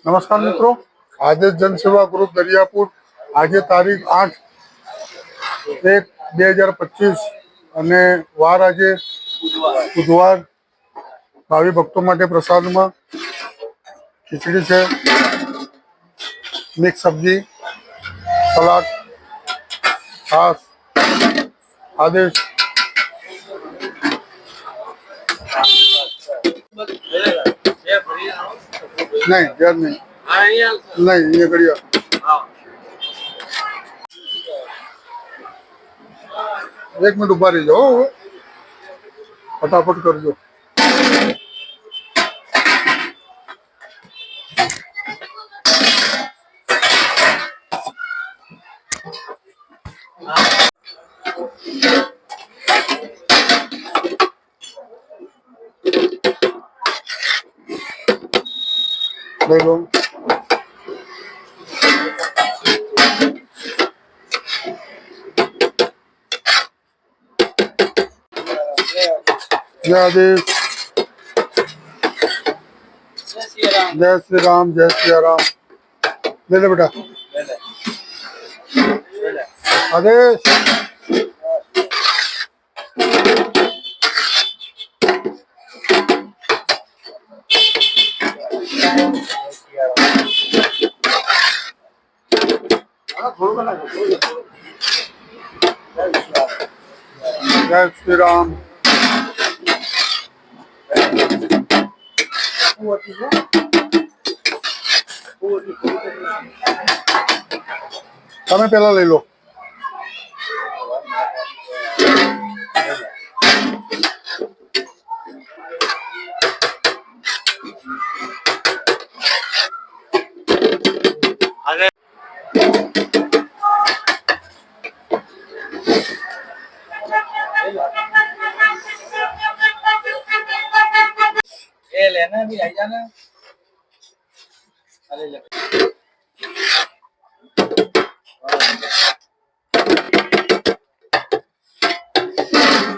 નમસ્કાર મિત્રો, આજે જનસેવા ગ્રુપ દરિયાપુર આજે તારીખ 8/1/2025 અને વાર આજે બુધવાર ભાવિ ભક્તો માટે પ્રસાદમાં ખીચડી છે, મિક્સ સબ્જી, સલાડ, છાશ આદેશ नहीं यार नहीं नहीं ये बढ़िया एक मिनट ऊपर ही जाओ फटाफट कर दो। ले लो जय आदेश, जय श्री राम, जय श्री राम। ले ले बेटा आदेश। जय श्री राम। તમે પેલા લઈ લો। ये लेना भी आ जाना। अरे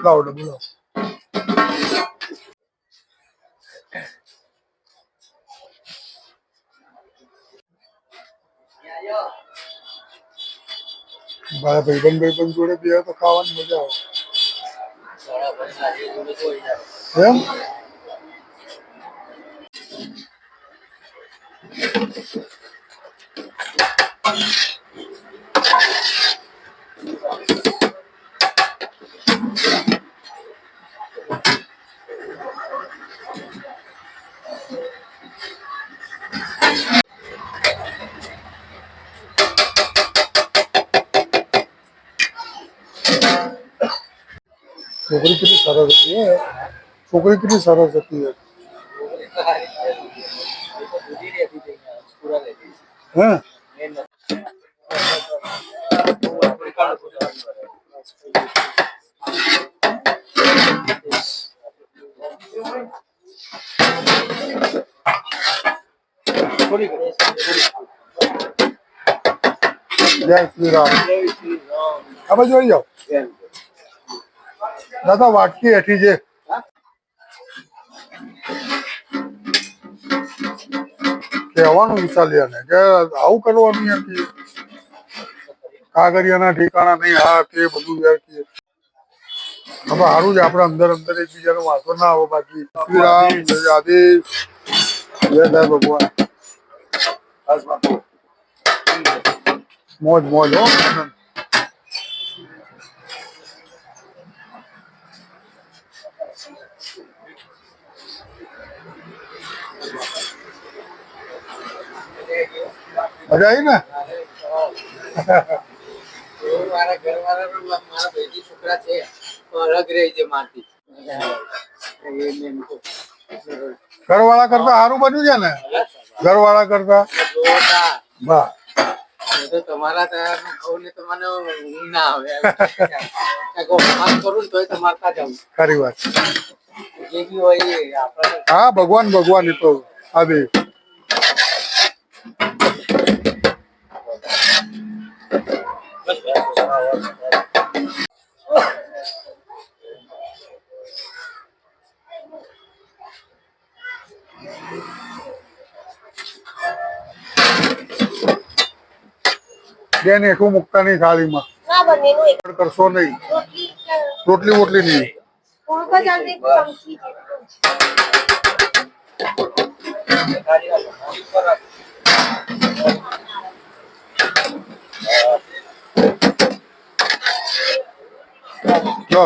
लाओ डब्बू लाओ। મારા ભાઈબંધ જોડે પીવા તો ખાવાની મજા આવે એમ। छोकरी कितनी सरस होती है, छोकरी कितनी सरस होती है। हाँ जय श्री राम। अब जो जाओ दादा वाटकी हेठी जे કહેવાનું વિચાર્યા ને કે આવું કરવાનું યાર કે કાગરિયાના ઠેકાણા નહીં હા તે બધું યાર કે હવે સારું છે આપણે અંદર અંદર એકબીજાનો વાંધો ના આવે। બાકી શ્રી રામ, જય આદેશ, જય જય ભગવાન। મોજ મોજ હો આનંદ। મજા આવી ને। મારા ઘરવાળા મારા ભાઈજી છોકરા છે તો અલગ રહી છે મારથી। ઘરવાળા કરતા સારું બન્યું છે ને, ઘરવાળા કરતા વાહ। તો તમારા ખાવું ને તો મને ઊંઘ ના આવે વાત કરું તો તમારતા જાઉં ખરી વાત। જે બી હોય એ આપણે હા ભગવાન ભગવાન એ તો આવે। બેન એકું મૂકતા નહીં થાળીમાં. ના બંનેનું એક કરશો નહીં. રોટલી રોટલી બોટલી નહીં. પુણકો ચાલતી ચમચી લો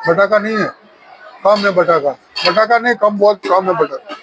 बटाका नहीं है, कम है बटाका। बटाका नहीं, कम, बहुत कम है बटाका।